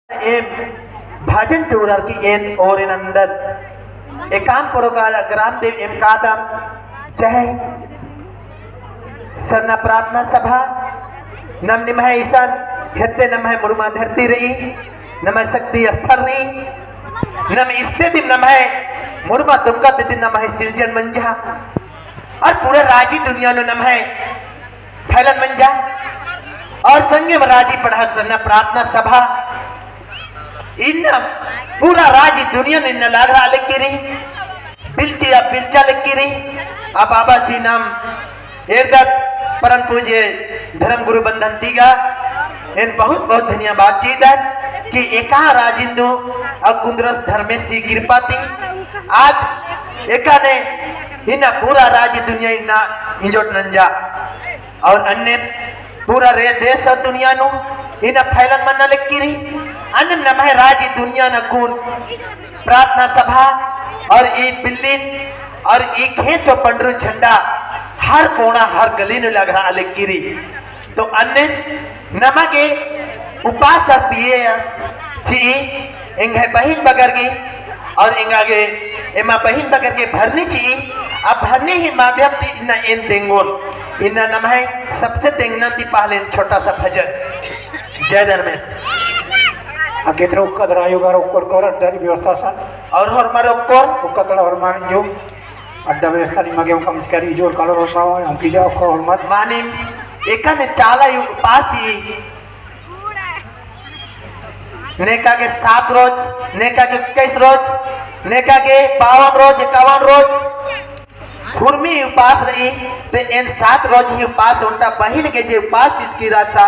M भाजन tourer की N और इन अंदर एकाम पुरोगाल ग्राम देव एम कादम चाहे सरना प्रार्थना सभा नम निमह ईसान हेते नमः मुरुमा धरती रही नमः शक्ति स्थल रही नम इससे दिन नमः मुरुमा तुमका दिन नमः सृजन मंजा और पूरे राजी दुनिया नो नमः फैलन मंजा और संगे में राजी पढ़ा सरना प्रार्थना सभा इन पूरा राजी दुनिया ने न लाग रहा लिखी रही बिल्चा लिखी रही अब बाबा सी नाम एरदत परम पूज्य धर्म गुरु बंधन तीगा इन बहुत बहुत धन्यवाद चीदन कि एका राजिंदु अकुंद्रस धर्मे सी कृपा थी आज एका ने इन पूरा राजी दुनिया इन्ना इंजोट नंजा और अन्य पूरा रे देश और दुनिया नु इन फैलन मन्ना लिखी रही अन्य नमः राजी दुनिया न कून प्रार्थना सभा और एक बिल्डिंग और एक खेसो पंडरू झंडा हर कोना हर गली ने लग रहा लिखी तो अन्य नमके उपास पीएस ची इंगे बहिन बगर गई और इंगागे एमा बहिन बगर के भरनी ची अब भरने ही माध्यम थी इन्ना इन तेंगोन इन्ना नमः सबसे तेंगना थी पहले छोटा सा भजन जय धर्मेश अकेत्र उक्कदरा योगार उक्कर कर अड्डा व्यवस्था सन और हमारे उक्कर उक्कतला और मान जो अड्डा व्यवस्था नि मगे कम करी जोर कलर और पावा हम की जाओ और मत मानी एकन चाला यु पासी नेका के 7 रोज नेका के 21 रोज नेका के 52 रोज 51 रोज खुरमी उपास रही तो इन 7 रोज ही उपास उनका बहिन के जो उपास इसकी राचा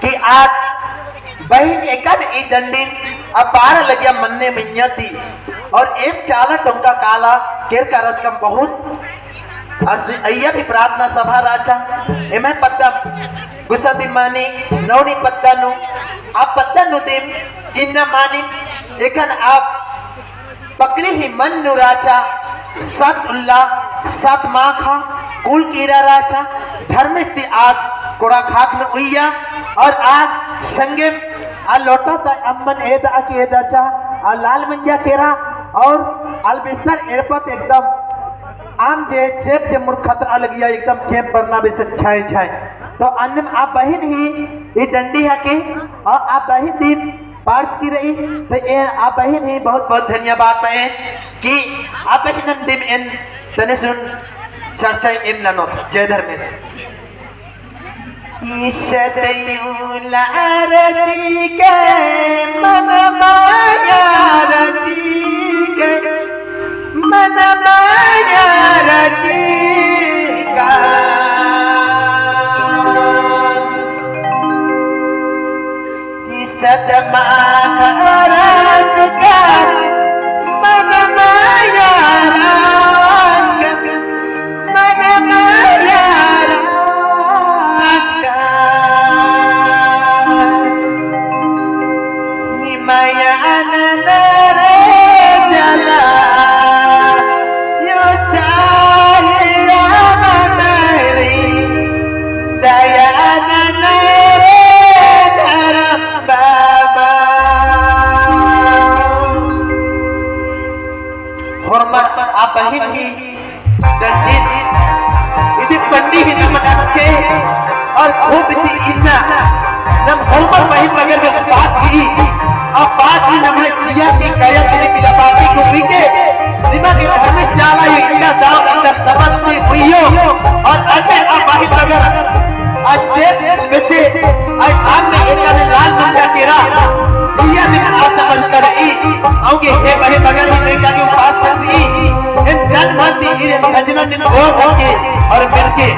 कि आज बहिन एकन ई दंडी अब 12 लगिया मन्ने मैया थी और एक चाला टोंका काला केर का रचकम बहुत अय्या भी प्रार्थना सभा राचा एमे पत्ता गुस्सा दी मानी नौनी पत्ता नु आप पत्ता नु दिन इन्ना मानी एकन आप पकड़ी ही मन नु राचा सत उल्लाह सत माखा कुल कीरा राचा धर्मस्थी आग कोड़ा खाक न उइया और आग संगे आ लोटा ता अम्मन एदा की एदा चा आ लाल मंजा केरा और अलबिस्तर एरपत एकदम आम जे चेप जे मुर खतरा लग गया एकदम चेप बरना भी से छाए छाए तो अन्य आप बहिन ही ये डंडी है कि और आप बहिन दिन पार्स की रही तो ये आप बहिन ही बहुत बहुत धन्यवाद पाए कि आप बहिन दिन इन तने सुन चर्चा इन ननो जय धर्मेश ईशतयुला रजी के मन माया रजी के मन माया रजी का ईशत महाराज का मन माया राज का मन माया आप बहिन ही डंडी इधर पंडी ही नम के और खूब थी इन्ना नम होमर बहिन मगर के बात ही अब बात ही नमने चिया की कया के की बाती को पीके दिमाग के घर में चाला ये इनका दाव अंदर सबत की हुईयो और अन्य अब बहिन मगर अच्छे वैसे आज आपने इनका लाल मंजा केरा दिया दिन आशा बन कर आओगे हे बहिन मगर ही का के पास करती इन जन मानती इन भजना जन होके और मिलके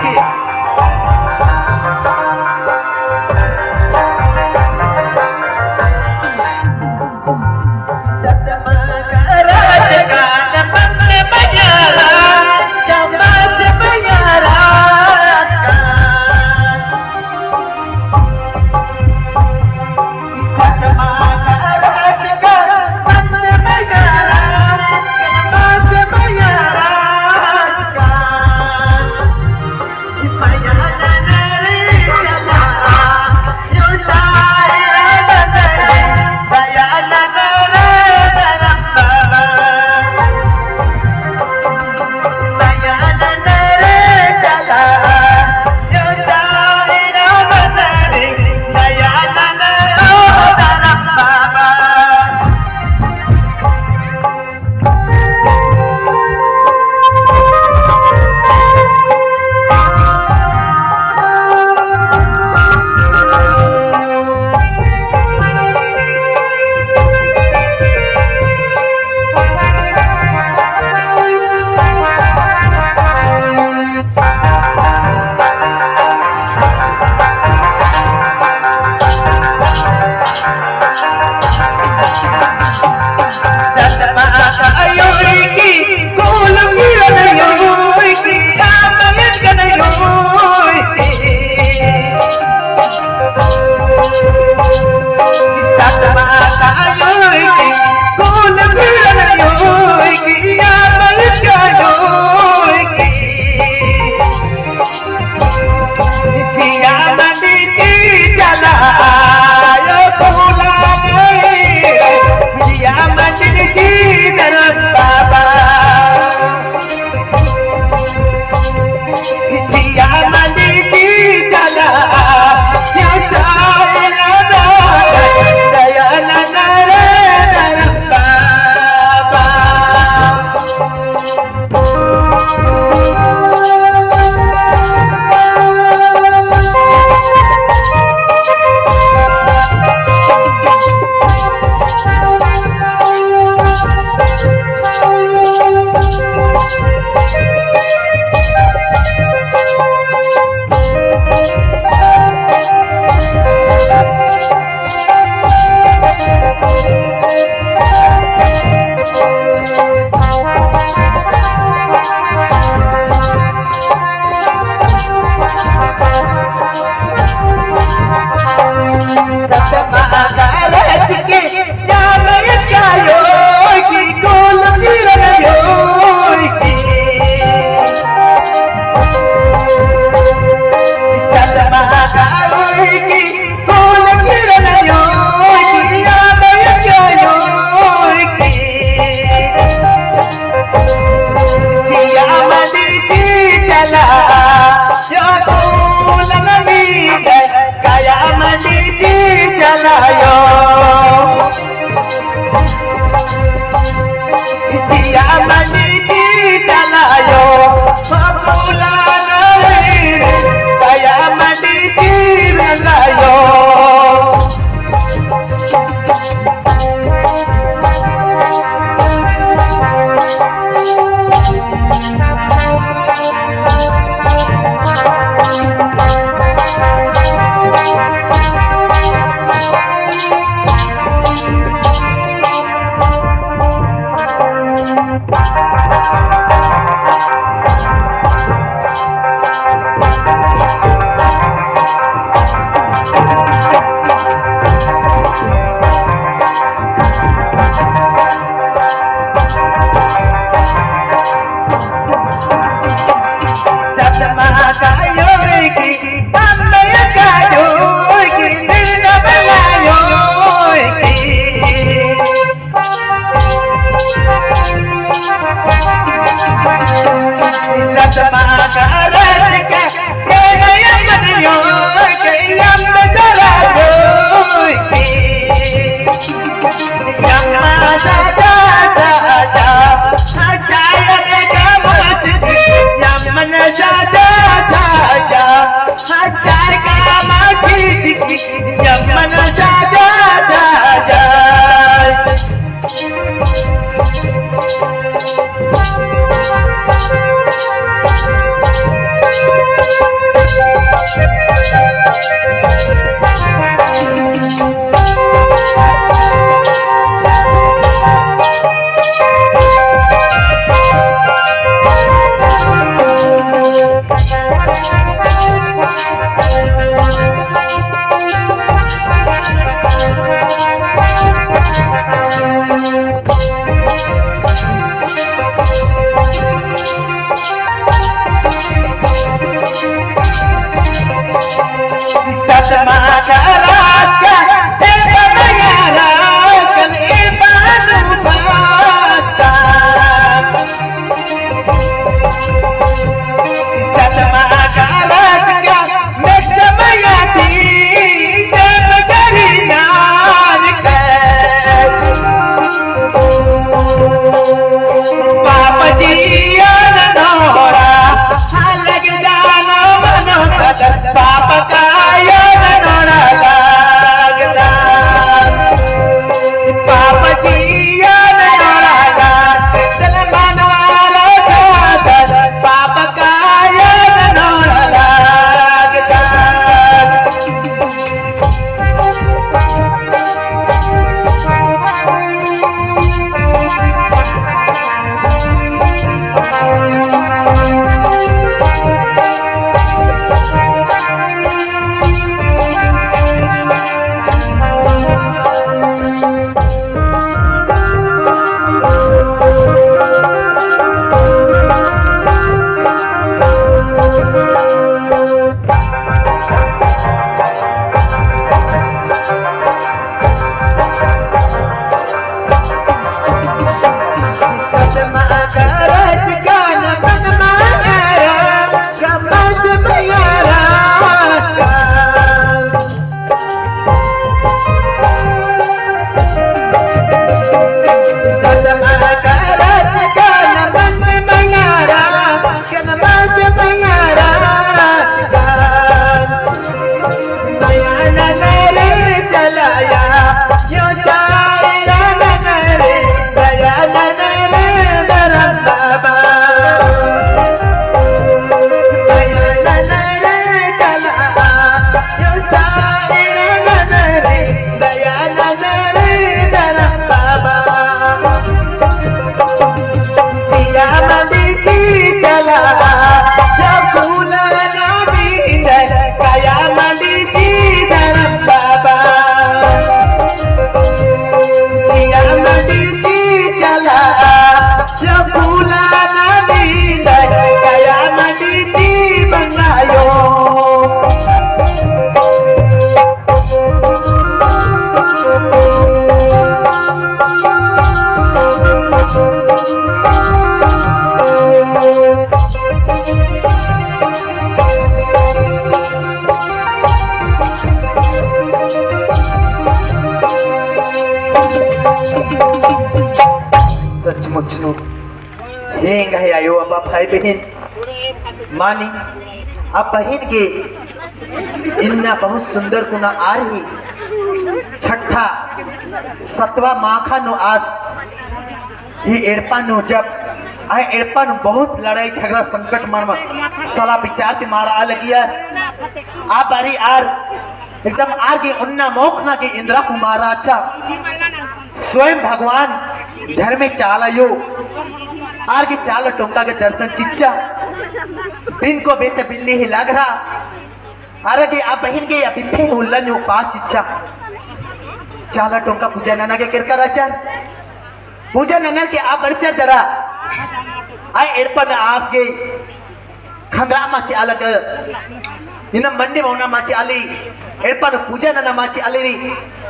सचमुच नो हेंग है आयो अब भाई बहन मानी अब बहन के इन्ना बहुत सुंदर कुना आ रही छठा सतवा माखा नो आज ये एड़पा नो जब आए एड़पा नो बहुत लड़ाई झगड़ा संकट मार सला विचार ते मारा आ लगी यार आ बारी आर एकदम आर के उन्ना मोखना के इंद्रा कुमारा अच्छा स्वयं भगवान धर्म में चालायो आर के चाल टोंका के दर्शन चिच्चा बिन को बेसे बिल्ली ही लग रहा अरे के आप बहन के अभी फिर उल्लन यो पास चिच्चा चाला टोंका पूजा नना के किरकर आचार पूजा नना के आप बरचा दरा आए एरपन आप के खंगरा माची अलग इन मंडी मौना माची आली एरपन पूजा नना माची आली री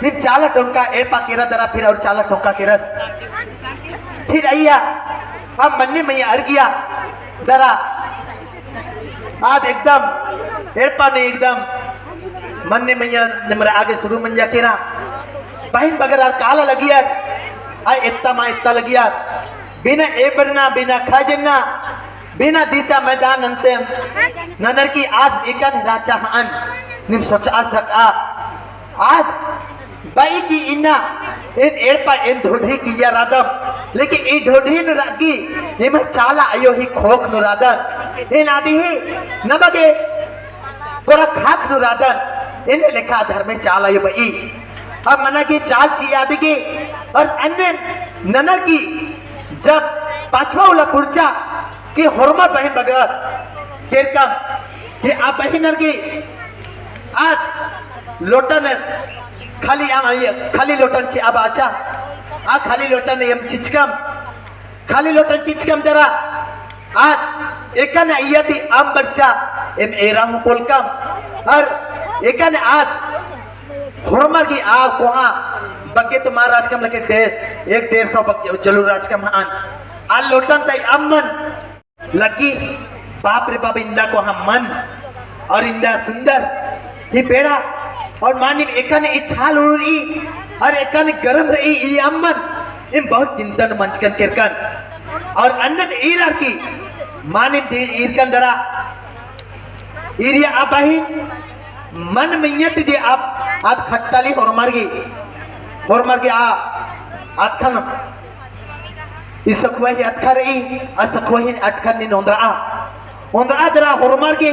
निम चाला टोंका एरपा केरा दरा फिर और चाला टोंका के रस फिर आइया हम मंडी में अर गया दरा आज एकदम एरपा ने एकदम मंडी में निमरा आगे शुरू मंजा केरा बहन बगैर काला लगिया आ इतना मा इतना लगिया बिना एबरना बिना खाजना बिना दिशा मैदान अंते ननर की आज एकन राचा हन निम सोचा सका आज बाई की इन्ना इन एड़पा इन ढोढी की या रादम लेकिन ई ढोढी न रागी ये मैं चाला आयो ही खोख न रादन इन आदि ही नबगे कोरा खाक न रादन इन लेखा धर्म में चाला आयो बाई अब मना की चाल ची आदि की और अन्य ननर की जब पांचवा उला पुरचा कि होरमा बहन बगैर केरकम कि आप बहनर की आज लोटन खाली आम आइए खाली लोटन ची अब आचा आ खाली लोटन एम चिचकम खाली लोटन चिचकम जरा आज एकन आइया थी आम बच्चा एम एरा हूँ कोलकम और एकन आज होरमर की आग कोहा बग्गे तो महाराज कम लगे 150 जलूर राज का महान आज लोटन तय अमन लगी बाप रे बाप इंदा को हम मन और इंदा सुंदर ही पेड़ा और मानिम एकाने इच्छाल उड़ी और एकाने गरम रही ई अमन इन बहुत चिंतन मंचकन किरकन और अन्नन ईरार की मानिम दे ईरकन दरा ईरिया आबाहिन मन मियत दे आप आज खट्टाली होरमर की आ आखन इस सखवाही अटखा रही असखवाही अटखन नि नोंदरा दरा होरमर के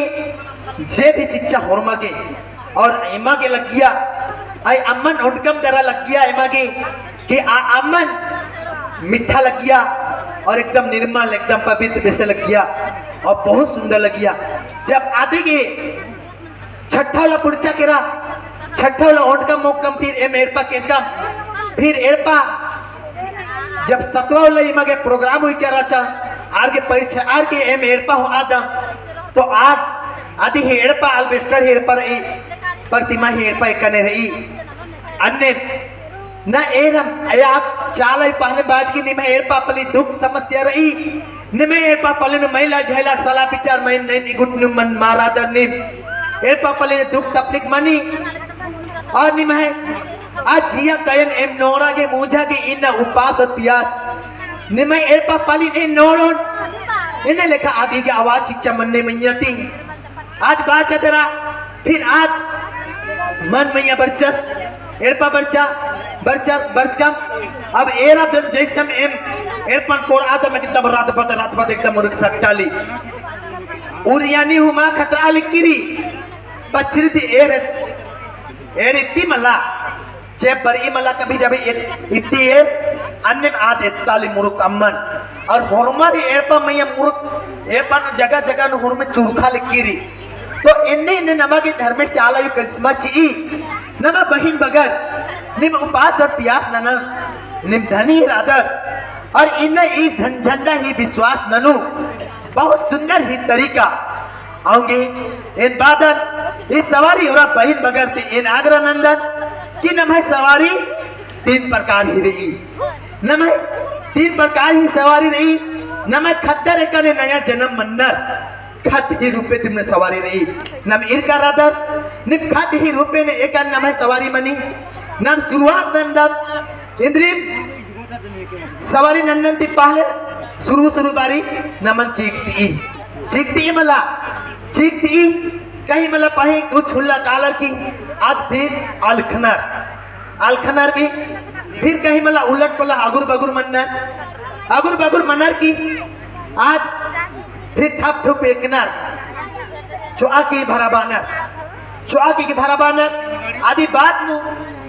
जे भी चिच्चा होरमर के और एमा के लग गया आई अमन उठकम दरा लग गया एमा के कि आ अमन मीठा लग गया और एकदम निर्मल एकदम पवित्र वैसे लग गया और बहुत सुंदर लग गया जब आदि के छठा वाला पुरचा केरा छठा वाला ओंटकम मोकम फिर एम एरपा केरकम फिर एरपा जब सतवा वाला इमा के प्रोग्राम हुई क्या राचा आर के परीक्षा आर के एम एरपा हो आदम तो आज आदि ही एरपा अल्बेस्टर ही एरपा रही प्रतिमा ही एरपा एकने रही अन्य न एरम या चाल ही पहले बाज की निमे एरपा पली दुख समस्या रही निमे एरपा पले नु महिला झैला सला विचार मैं नहीं निगुट नु मन मारा दर निम एरपा पले दुख तकलीफ मनी और निम है आज जिया कयन एम नोरा के मूझा के इन उपास और प्यास निम एरपा पली ने नोरोन इन्हें लिखा आदि की आवाज चिच्चा मनने मैयाती आज बात चतरा फिर आज मन मैया बरचस एरपा बरचकम अब एरा जैसम एम एरपन कोर आदम एकदम रात बद एकदम मुर्ख सट्टाली उरियानी हुमा खतरा लिखिरी पछरिती एर इत्ती मला चे बरी मला कभी जब इत्ती एर अन्य आद इत्ताली मुर्ख अम्मन और होरमर एरपा मैया मुर्ख एरपन जगह जगह नु हुर में चूरखा लिखिरी तो इन्ने नमा के धर्म में चाला यु कस्मा ची नमा बहिन बगर निम उपास प्यास नन निम धनी रादर और इन्ने ई झंडा ही विश्वास ननु बहुत सुंदर ही तरीका आऊंगे इन बादन इस सवारी और बहिन बगर थी इन आगरा नंदन की नम है सवारी 3 प्रकार ही रही नम 3 प्रकार ही सवारी रही नम खद्दर एक नया जन्म मन्नर खत ही रूपे तुमने सवारी रही नम इरका रादर निम खत ही रूपे ने एक नम है सवारी मनी नम शुरुआत नंदन इंद्री सवारी नन्नन ती पाहले सुरू बारी नमन चीखती मला कहीं मला पाही कुछ हुल्ला कालर की आज फिर अलखनार भी फिर कहीं मला उलट पला आगुर बगुर मन्नर की आज फिर थप ठुप एकनार चौआकी की भराबानर आदि बात नु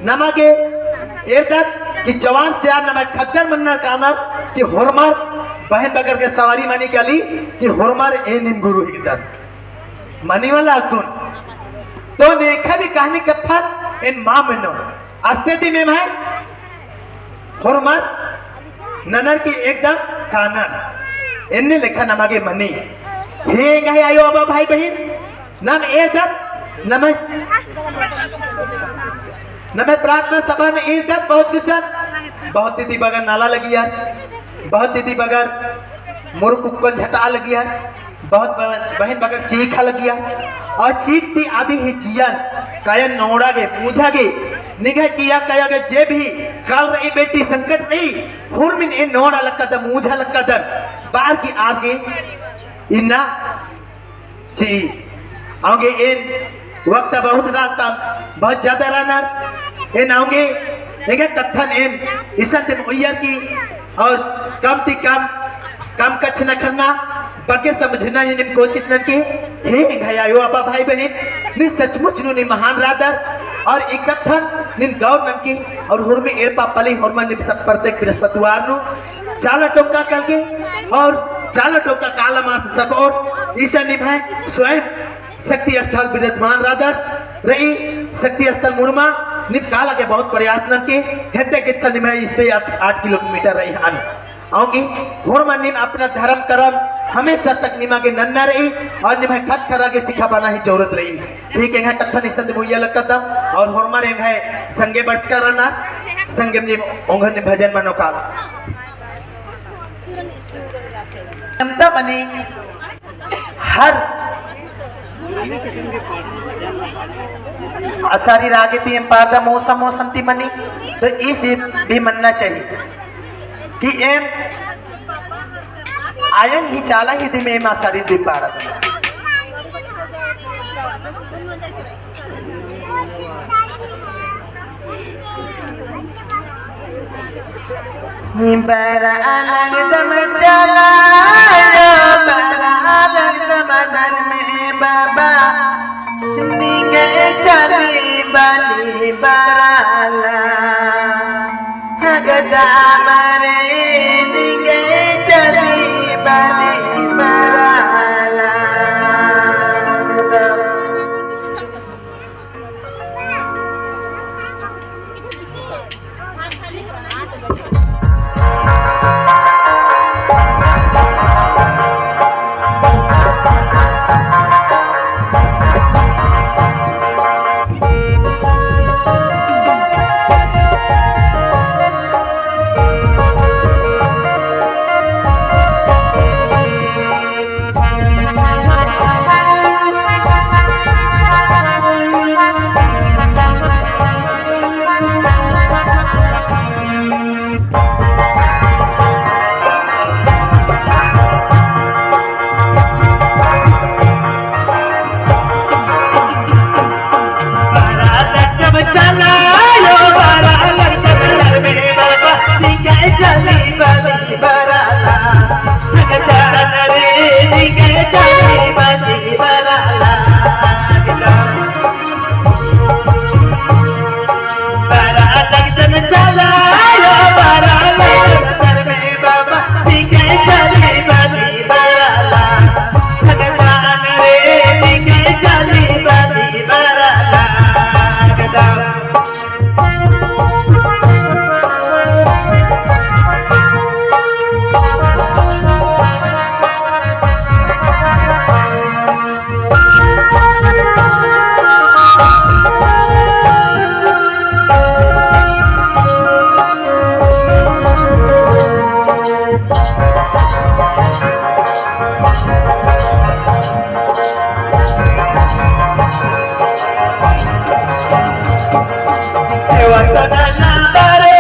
नमागे एरदत कि जवान से यार नमा खद्दर मन्नर कानर कि होरमार बहन बगर के सवारी मानी क्या कि होरमार ए निम गुरु हिदन मनी वाला अकुन तो नेखा भी कहानी कथन इन मां मनो अस्तेती में भाई होरमार ननर की एकदम कानन इन्ने लिखा नमागे मनी हे गए आयो अब भाई बहन नम एदत नमे प्रार्थना सभा में इज्जत बहुत दीदी बगर नाला लगी यार बहुत दीदी बगर मुर कुक्कल झटा लगी यार बहुत बहन बगर चीखा लगी यार और चीखती आदि ही चियन कायन नोड़ा गे पूछा गे निगाह चिया कया गे जे भी काल रही बेटी संकट नहीं हुरमिन इन नोड़ा लक्का दर मुझा लक्का दर बाहर की आगे इन्ना ची आगे इन वक्त बहुत राकम बहुत ज्यादा रानर इन आगे निगाह कथन इन इसन ते मुय्यर की और कम कच्छ न करना बगे समझना ही निम कोशिश न की हे घयायो अपा भाई बहन नि सचमुच नु नि महान रादर और इकथन निन गौर नन की और हुर में एड़पा पली हुरमा निम सब प्रत्येक बृहस्पतिवार नु चाला टोका कल के और चाला टोका काला मार सको और ईसा निभाए स्वयं शक्ति स्थल विराजमान रादस रही शक्ति स्थल मुड़मा निम काला के बहुत प्रयास न के हेटे के चल निभाए इससे 8 किलोमीटर रही हन आऊंगी होरमा निम अपना धर्म करम हमेशा तक निमा के नन्ना रही और निभाए खत खरा के सिखा पाना ही जरूरत रही ठीक है कथन इसंद मुय्या लगता और होरमा रे है संगे बच कर रहना संगे में ओंघन ने भजन मनो काल क्षमता बनी हर असारी रागे ती पारदा मौसम ती मनी तो इस भी मनना चाहिए कि एम आयन ही चाला ही दी में एम असारी दी पारा बरा अलग दम चला बरा अलग दम दर में बाबा निगे चली बली बराला हगदा मरे निगे चली बली बराला Sewa tanah nandare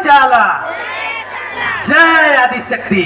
चाला जय आदिशक्ति।